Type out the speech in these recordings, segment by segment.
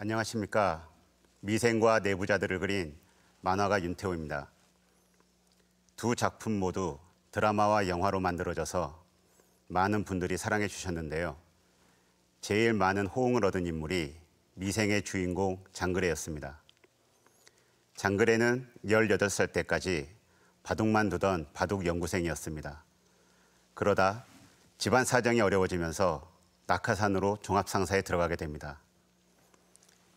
안녕하십니까. 미생과 내부자들을 그린 만화가 윤태호입니다. 두 작품 모두 드라마와 영화로 만들어져서 많은 분들이 사랑해 주셨는데요. 제일 많은 호응을 얻은 인물이 미생의 주인공 장그래였습니다. 장그래는 18살 때까지 바둑만 두던 바둑 연구생이었습니다. 그러다 집안 사정이 어려워지면서 낙하산으로 종합상사에 들어가게 됩니다.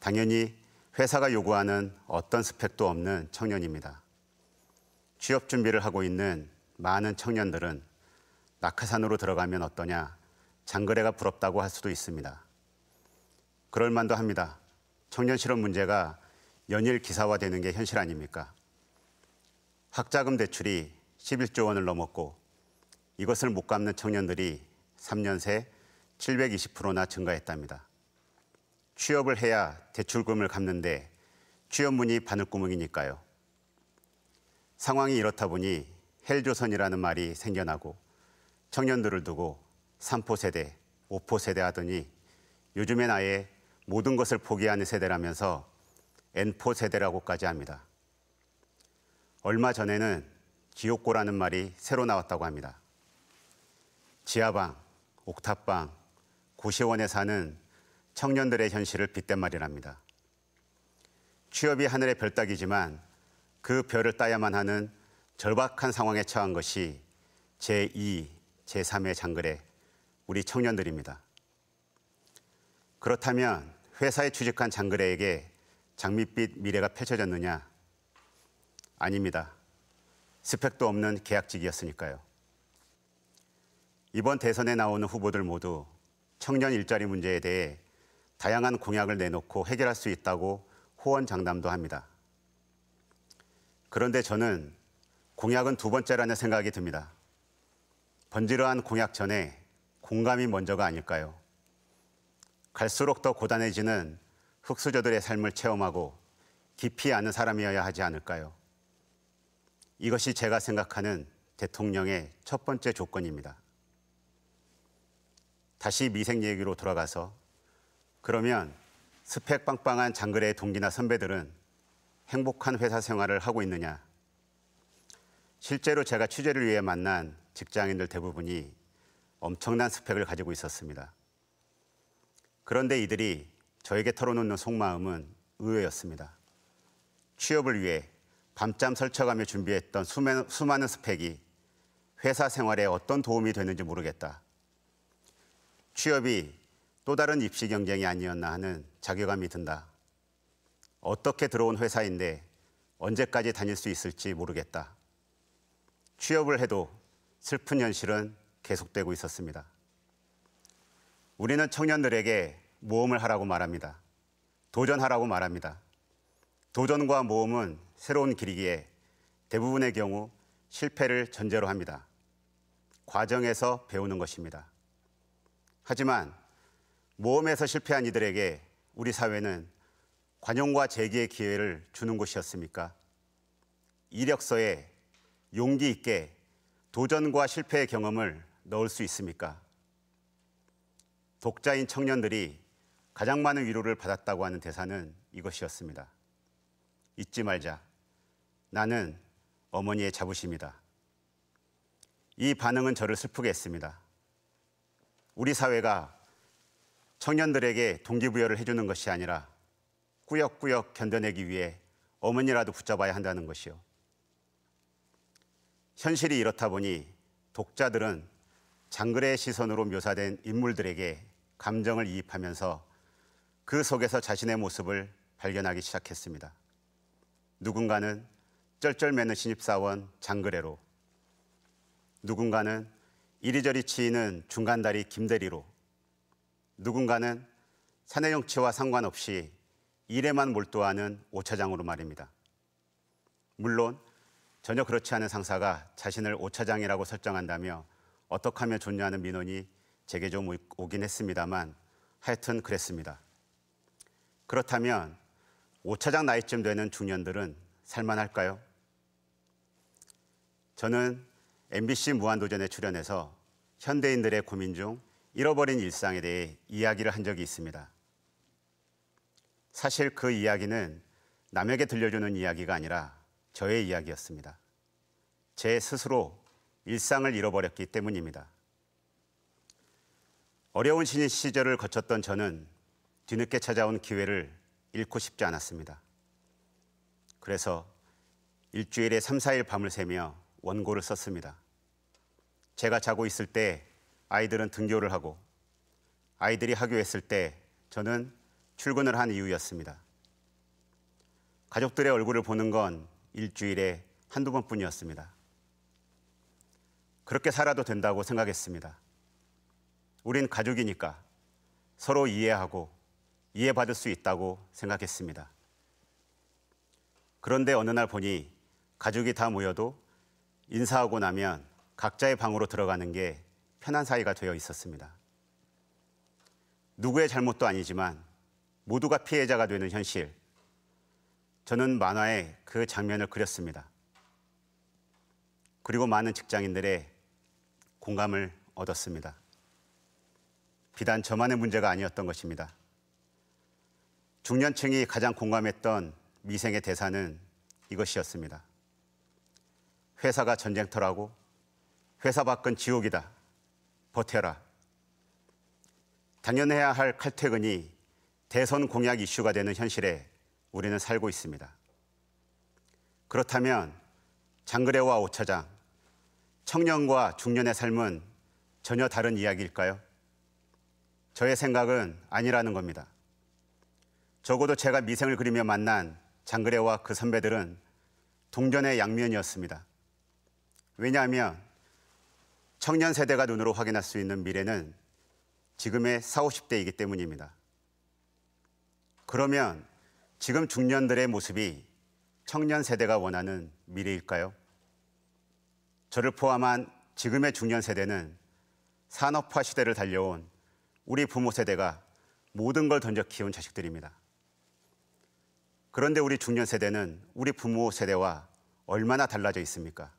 당연히 회사가 요구하는 어떤 스펙도 없는 청년입니다. 취업 준비를 하고 있는 많은 청년들은 낙하산으로 들어가면 어떠냐, 장그래가 부럽다고 할 수도 있습니다. 그럴 만도 합니다. 청년 실업 문제가 연일 기사화되는 게 현실 아닙니까? 학자금 대출이 11조 원을 넘었고 이것을 못 갚는 청년들이 3년 새 720%나 증가했답니다. 취업을 해야 대출금을 갚는데 취업문이 바늘구멍이니까요. 상황이 이렇다 보니 헬조선이라는 말이 생겨나고 청년들을 두고 3포 세대, 5포 세대 하더니 요즘엔 아예 모든 것을 포기하는 세대라면서 N포 세대라고까지 합니다. 얼마 전에는 지옥고라는 말이 새로 나왔다고 합니다. 지하방, 옥탑방, 고시원에 사는 청년들의 현실을 빗댄 말이랍니다. 취업이 하늘의 별 따기지만 그 별을 따야만 하는 절박한 상황에 처한 것이 제2, 제3의 장그래, 우리 청년들입니다. 그렇다면 회사에 취직한 장그래에게 장밋빛 미래가 펼쳐졌느냐? 아닙니다. 스펙도 없는 계약직이었으니까요. 이번 대선에 나오는 후보들 모두 청년 일자리 문제에 대해 다양한 공약을 내놓고 해결할 수 있다고 호언장담도 합니다. 그런데 저는 공약은 두 번째라는 생각이 듭니다. 번지르한 공약 전에 공감이 먼저가 아닐까요? 갈수록 더 고단해지는 흑수저들의 삶을 체험하고 깊이 아는 사람이어야 하지 않을까요? 이것이 제가 생각하는 대통령의 첫 번째 조건입니다. 다시 미생 얘기로 돌아가서 그러면 스펙 빵빵한 장그래의 동기나 선배들은 행복한 회사 생활을 하고 있느냐? 실제로 제가 취재를 위해 만난 직장인들 대부분이 엄청난 스펙을 가지고 있었습니다. 그런데 이들이 저에게 털어놓는 속마음은 의외였습니다. 취업을 위해 밤잠 설쳐가며 준비했던 수많은 스펙이 회사 생활에 어떤 도움이 되는지 모르겠다. 취업이 또 다른 입시 경쟁이 아니었나 하는 자괴감이 든다. 어떻게 들어온 회사인데 언제까지 다닐 수 있을지 모르겠다. 취업을 해도 슬픈 현실은 계속되고 있었습니다. 우리는 청년들에게 모험을 하라고 말합니다. 도전하라고 말합니다. 도전과 모험은 새로운 길이기에 대부분의 경우 실패를 전제로 합니다. 과정에서 배우는 것입니다. 하지만 모험에서 실패한 이들에게 우리 사회는 관용과 재기의 기회를 주는 곳이었습니까? 이력서에 용기 있게 도전과 실패의 경험을 넣을 수 있습니까? 독자인 청년들이 가장 많은 위로를 받았다고 하는 대사는 이것이었습니다. 잊지 말자. 나는 어머니의 자부심이다. 이 반응은 저를 슬프게 했습니다. 우리 사회가 청년들에게 동기부여를 해주는 것이 아니라 꾸역꾸역 견뎌내기 위해 어머니라도 붙잡아야 한다는 것이요. 현실이 이렇다 보니 독자들은 장그래의 시선으로 묘사된 인물들에게 감정을 이입하면서 그 속에서 자신의 모습을 발견하기 시작했습니다. 누군가는 쩔쩔매는 신입사원 장그래로, 누군가는 이리저리 치이는 중간다리 김대리로, 누군가는 사내용치와 상관없이 일에만 몰두하는 오차장으로 말입니다. 물론 전혀 그렇지 않은 상사가 자신을 오차장이라고 설정한다며 어떻게 하면 좋냐는 민원이 제게 좀 오긴 했습니다만 하여튼 그랬습니다. 그렇다면 오차장 나이쯤 되는 중년들은 살만할까요? 저는 MBC 무한도전에 출연해서 현대인들의 고민 중 잃어버린 일상에 대해 이야기를 한 적이 있습니다. 사실 그 이야기는 남에게 들려주는 이야기가 아니라 저의 이야기였습니다. 제 스스로 일상을 잃어버렸기 때문입니다. 어려운 신인 시절을 거쳤던 저는 뒤늦게 찾아온 기회를 잃고 싶지 않았습니다. 그래서 일주일에 3, 4일 밤을 새며 원고를 썼습니다. 제가 자고 있을 때 아이들은 등교를 하고 아이들이 하교했을 때 저는 출근을 한 이유였습니다. 가족들의 얼굴을 보는 건 일주일에 한두 번뿐이었습니다. 그렇게 살아도 된다고 생각했습니다. 우린 가족이니까 서로 이해하고 이해받을 수 있다고 생각했습니다. 그런데 어느 날 보니 가족이 다 모여도 인사하고 나면 각자의 방으로 들어가는 게 편한 사이가 되어 있었습니다. 누구의 잘못도 아니지만 모두가 피해자가 되는 현실. 저는 만화에 그 장면을 그렸습니다. 그리고 많은 직장인들의 공감을 얻었습니다. 비단 저만의 문제가 아니었던 것입니다. 중년층이 가장 공감했던 미생의 대사는 이것이었습니다. 회사가 전쟁터라고, 회사 밖은 지옥이다. 버텨라. 당연해야 할 칼퇴근이 대선 공약 이슈가 되는 현실에 우리는 살고 있습니다. 그렇다면 장그래와 오차장, 청년과 중년의 삶은 전혀 다른 이야기일까요? 저의 생각은 아니라는 겁니다. 적어도 제가 미생을 그리며 만난 장그래와 그 선배들은 동전의 양면이었습니다. 왜냐하면 청년 세대가 눈으로 확인할 수 있는 미래는 지금의 40, 50대이기 때문입니다. 그러면 지금 중년들의 모습이 청년 세대가 원하는 미래일까요? 저를 포함한 지금의 중년 세대는 산업화 시대를 달려온 우리 부모 세대가 모든 걸 던져 키운 자식들입니다. 그런데 우리 중년 세대는 우리 부모 세대와 얼마나 달라져 있습니까?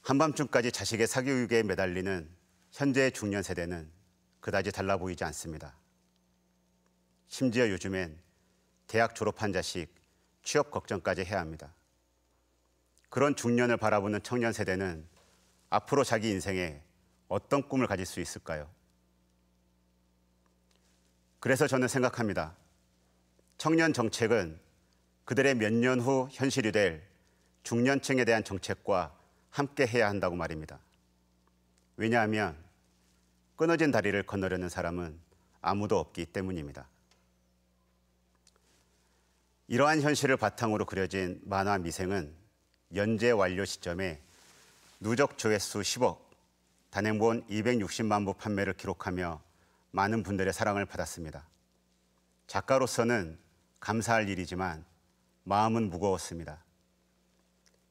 한밤중까지 자식의 사교육에 매달리는 현재의 중년 세대는 그다지 달라 보이지 않습니다. 심지어 요즘엔 대학 졸업한 자식 취업 걱정까지 해야 합니다. 그런 중년을 바라보는 청년 세대는 앞으로 자기 인생에 어떤 꿈을 가질 수 있을까요? 그래서 저는 생각합니다. 청년 정책은 그들의 몇 년 후 현실이 될 중년층에 대한 정책과 함께 해야 한다고 말입니다. 왜냐하면 끊어진 다리를 건너려는 사람은 아무도 없기 때문입니다. 이러한 현실을 바탕으로 그려진 만화 미생은 연재 완료 시점에 누적 조회수 10억, 단행본 260만 부 판매를 기록하며 많은 분들의 사랑을 받았습니다. 작가로서는 감사할 일이지만 마음은 무거웠습니다.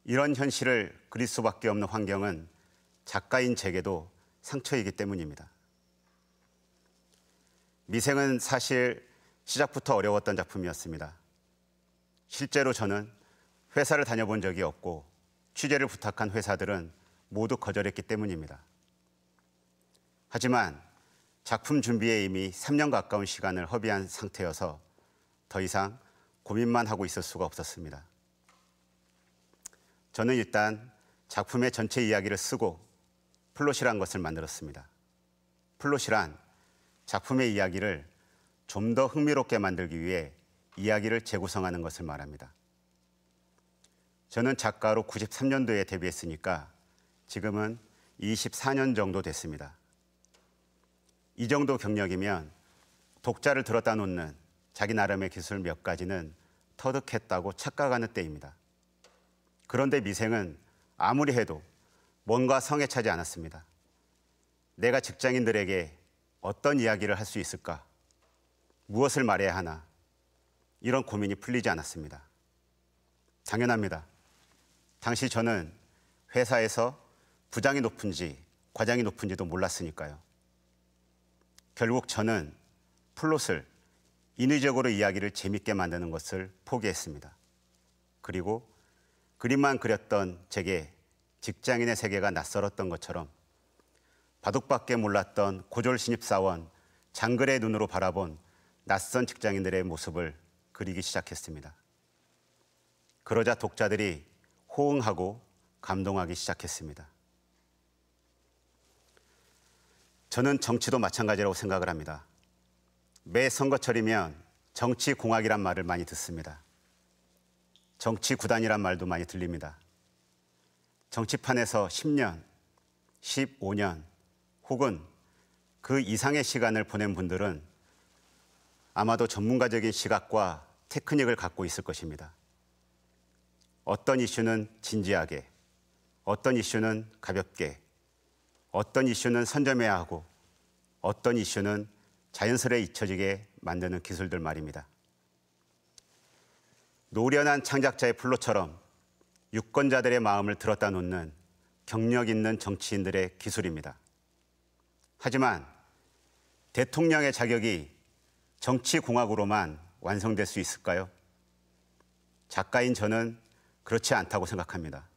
이런 현실을 그릴 수밖에 없는 환경은 작가인 제게도 상처이기 때문입니다. 미생은 사실 시작부터 어려웠던 작품이었습니다. 실제로 저는 회사를 다녀본 적이 없고 취재를 부탁한 회사들은 모두 거절했기 때문입니다. 하지만 작품 준비에 이미 3년 가까운 시간을 허비한 상태여서 더 이상 고민만 하고 있을 수가 없었습니다. 저는 일단 작품의 전체 이야기를 쓰고 플롯이란 것을 만들었습니다. 플롯이란 작품의 이야기를 좀 더 흥미롭게 만들기 위해 이야기를 재구성하는 것을 말합니다. 저는 작가로 93년도에 데뷔했으니까 지금은 24년 정도 됐습니다. 이 정도 경력이면 독자를 들었다 놓는 자기 나름의 기술 몇 가지는 터득했다고 착각하는 때입니다. 그런데 미생은 아무리 해도 뭔가 성에 차지 않았습니다. 내가 직장인들에게 어떤 이야기를 할 수 있을까? 무엇을 말해야 하나? 이런 고민이 풀리지 않았습니다. 당연합니다. 당시 저는 회사에서 부장이 높은지 과장이 높은지도 몰랐으니까요. 결국 저는 플롯을 인위적으로 이야기를 재밌게 만드는 것을 포기했습니다. 그리고 그림만 그렸던 제게 직장인의 세계가 낯설었던 것처럼 바둑밖에 몰랐던 고졸 신입사원 장글의 눈으로 바라본 낯선 직장인들의 모습을 그리기 시작했습니다. 그러자 독자들이 호응하고 감동하기 시작했습니다. 저는 정치도 마찬가지라고 생각을 합니다. 매 선거철이면 정치공학이란 말을 많이 듣습니다. 정치구단이란 말도 많이 들립니다. 정치판에서 10년, 15년 혹은 그 이상의 시간을 보낸 분들은 아마도 전문가적인 시각과 테크닉을 갖고 있을 것입니다. 어떤 이슈는 진지하게, 어떤 이슈는 가볍게, 어떤 이슈는 선점해야 하고 어떤 이슈는 자연스레 잊혀지게 만드는 기술들 말입니다. 노련한 창작자의 플로처럼 유권자들의 마음을 들었다 놓는 경력 있는 정치인들의 기술입니다. 하지만 대통령의 자격이 정치공학으로만 완성될 수 있을까요? 작가인 저는 그렇지 않다고 생각합니다.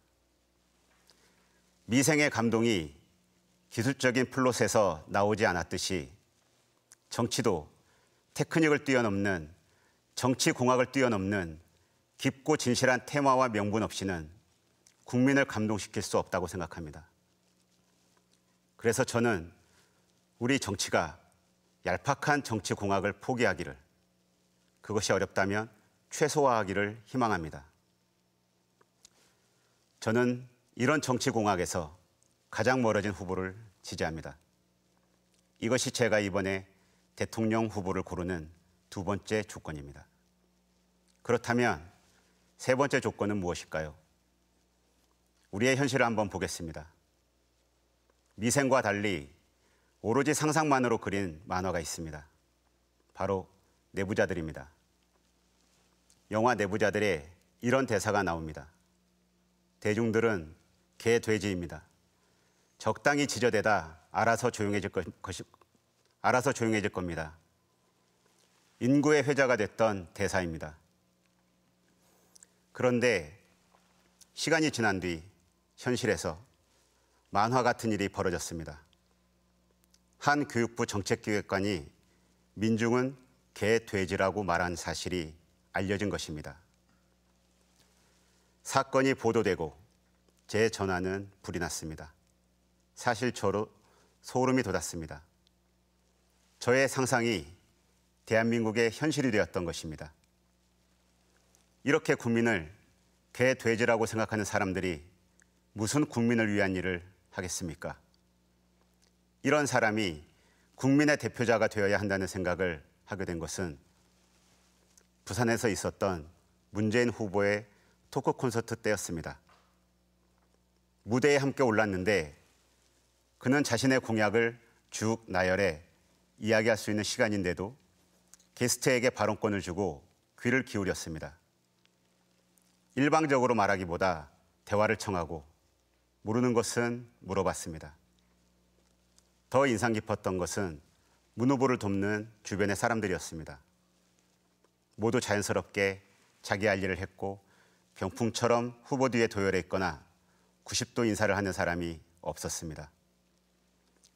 미생의 감동이 기술적인 플롯에서 나오지 않았듯이 정치도 테크닉을 뛰어넘는, 정치공학을 뛰어넘는 깊고 진실한 테마와 명분 없이는 국민을 감동시킬 수 없다고 생각합니다. 그래서 저는 우리 정치가 얄팍한 정치공학을 포기하기를, 그것이 어렵다면 최소화하기를 희망합니다. 저는 이런 정치공학에서 가장 멀어진 후보를 지지합니다. 이것이 제가 이번에 대통령 후보를 고르는 두 번째 조건입니다. 그렇다면 세 번째 조건은 무엇일까요? 우리의 현실을 한번 보겠습니다. 미생과 달리 오로지 상상만으로 그린 만화가 있습니다. 바로 내부자들입니다. 영화 내부자들에 이런 대사가 나옵니다. 대중들은 개, 돼지입니다. 적당히 지저대다 알아서 조용해질 겁니다. 인구의 회자가 됐던 대사입니다. 그런데 시간이 지난 뒤 현실에서 만화 같은 일이 벌어졌습니다. 한 교육부 정책기획관이 민중은 개, 돼지라고 말한 사실이 알려진 것입니다. 사건이 보도되고 제 전화는 불이 났습니다. 사실적으로 소름이 돋았습니다. 저의 상상이 대한민국의 현실이 되었던 것입니다. 이렇게 국민을 개, 돼지라고 생각하는 사람들이 무슨 국민을 위한 일을 하겠습니까? 이런 사람이 국민의 대표자가 되어야 한다는 생각을 하게 된 것은 부산에서 있었던 문재인 후보의 토크 콘서트 때였습니다. 무대에 함께 올랐는데 그는 자신의 공약을 쭉 나열해 이야기할 수 있는 시간인데도 게스트에게 발언권을 주고 귀를 기울였습니다. 일방적으로 말하기보다 대화를 청하고 모르는 것은 물어봤습니다. 더 인상 깊었던 것은 문 후보를 돕는 주변의 사람들이었습니다. 모두 자연스럽게 자기 할 일을 했고 병풍처럼 후보 뒤에 도열해 있거나 90도 인사를 하는 사람이 없었습니다.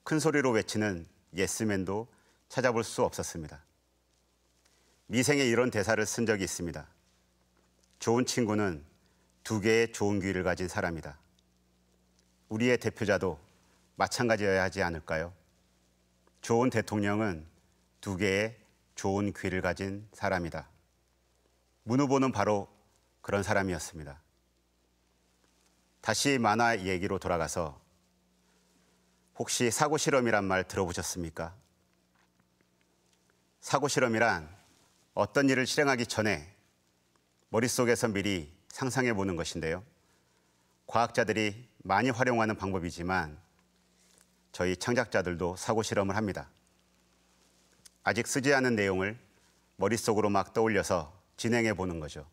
큰 소리로 외치는 예스맨도 찾아볼 수 없었습니다. 미생에 이런 대사를 쓴 적이 있습니다. 좋은 친구는 두 개의 좋은 귀를 가진 사람이다. 우리의 대표자도 마찬가지여야 하지 않을까요? 좋은 대통령은 두 개의 좋은 귀를 가진 사람이다. 문 후보는 바로 그런 사람이었습니다. 다시 만화 얘기로 돌아가서 혹시 사고 실험이란 말 들어보셨습니까? 사고 실험이란 어떤 일을 실행하기 전에 머릿속에서 미리 상상해 보는 것인데요. 과학자들이 많이 활용하는 방법이지만 저희 창작자들도 사고 실험을 합니다. 아직 쓰지 않은 내용을 머릿속으로 막 떠올려서 진행해 보는 거죠.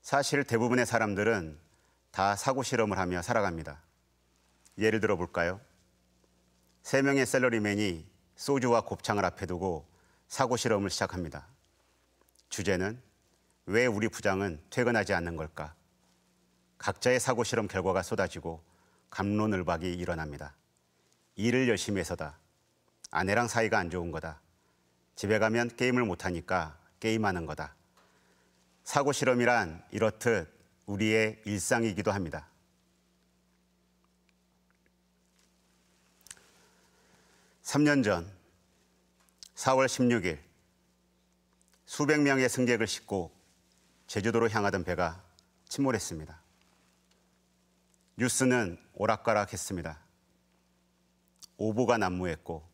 사실 대부분의 사람들은 다 사고 실험을 하며 살아갑니다. 예를 들어 볼까요? 3명의 샐러리맨이 소주와 곱창을 앞에 두고 사고 실험을 시작합니다. 주제는 왜 우리 부장은 퇴근하지 않는 걸까? 각자의 사고 실험 결과가 쏟아지고 갑론을박이 일어납니다. 일을 열심히 해서다. 아내랑 사이가 안 좋은 거다. 집에 가면 게임을 못하니까 게임하는 거다. 사고 실험이란 이렇듯 우리의 일상이기도 합니다. (3년) 전 4월 16일 수백 명의 승객을 싣고 제주도로 향하던 배가 침몰했습니다. 뉴스는 오락가락했습니다. 오보가 난무했고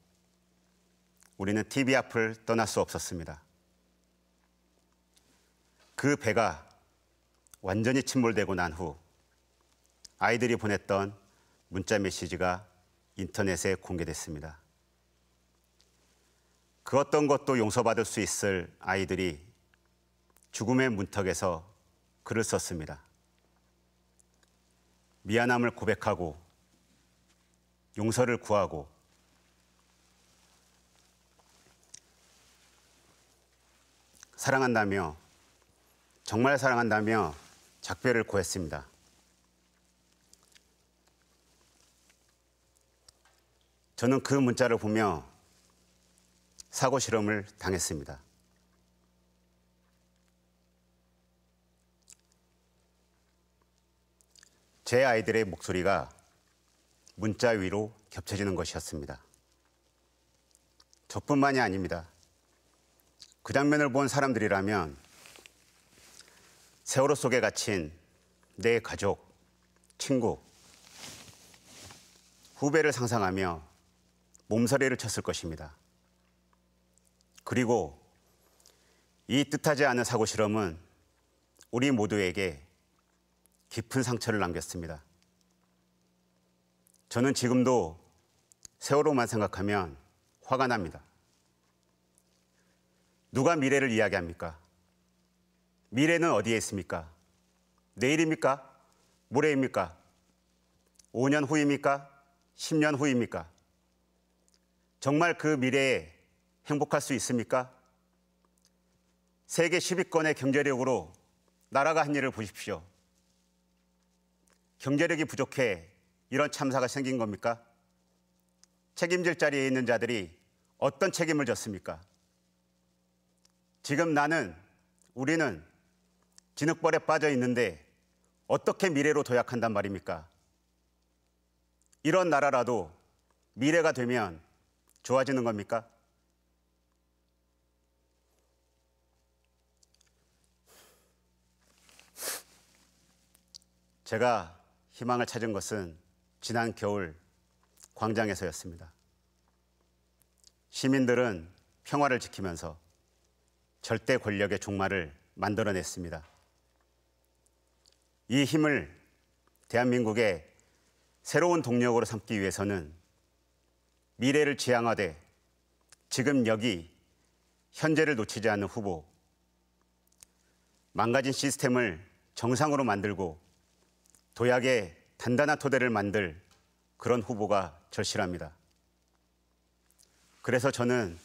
우리는 TV 앞을 떠날 수 없었습니다. 그 배가 완전히 침몰되고 난 후 아이들이 보냈던 문자 메시지가 인터넷에 공개됐습니다. 그 어떤 것도 용서받을 수 있을 아이들이 죽음의 문턱에서 글을 썼습니다. 미안함을 고백하고 용서를 구하고 사랑한다며, 정말 사랑한다며 작별을 고했습니다. 저는 그 문자를 보며 사고 실험을 당했습니다. 제 아이들의 목소리가 문자 위로 겹쳐지는 것이었습니다. 저뿐만이 아닙니다. 그 장면을 본 사람들이라면 세월호 속에 갇힌 내 가족, 친구, 후배를 상상하며 몸서리를 쳤을 것입니다. 그리고 이 뜻하지 않은 사고 실험은 우리 모두에게 깊은 상처를 남겼습니다. 저는 지금도 세월호만 생각하면 화가 납니다. 누가 미래를 이야기합니까? 미래는 어디에 있습니까? 내일입니까? 모레입니까? 5년 후입니까? 10년 후입니까? 정말 그 미래에 행복할 수 있습니까? 세계 10위권의 경제력으로 나라가 한 일을 보십시오. 경제력이 부족해 이런 참사가 생긴 겁니까? 책임질 자리에 있는 자들이 어떤 책임을 졌습니까? 지금 우리는 진흙벌에 빠져 있는데 어떻게 미래로 도약한단 말입니까? 이런 나라라도 미래가 되면 좋아지는 겁니까? 제가 희망을 찾은 것은 지난 겨울 광장에서였습니다. 시민들은 평화를 지키면서 절대 권력의 종말을 만들어냈습니다. 이 힘을 대한민국의 새로운 동력으로 삼기 위해서는 미래를 지향하되 지금 여기 현재를 놓치지 않는 후보, 망가진 시스템을 정상으로 만들고 도약의 단단한 토대를 만들 그런 후보가 절실합니다. 그래서 저는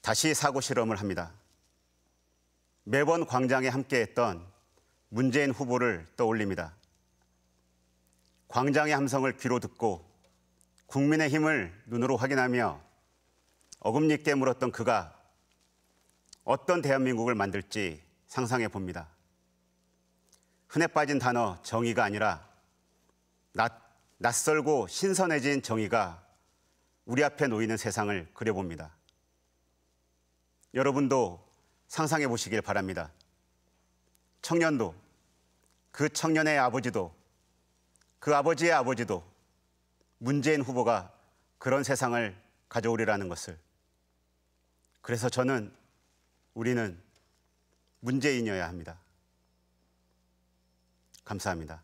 다시 사고 실험을 합니다. 매번 광장에 함께했던 문재인 후보를 떠올립니다. 광장의 함성을 귀로 듣고 국민의 힘을 눈으로 확인하며 어금니 깨물었던 그가 어떤 대한민국을 만들지 상상해 봅니다. 흔해 빠진 단어 정의가 아니라 낯설고 신선해진 정의가 우리 앞에 놓이는 세상을 그려봅니다. 여러분도 상상해 보시길 바랍니다. 청년도, 그 청년의 아버지도, 그 아버지의 아버지도 문재인 후보가 그런 세상을 가져오리라는 것을. 그래서 우리는 문재인이어야 합니다. 감사합니다.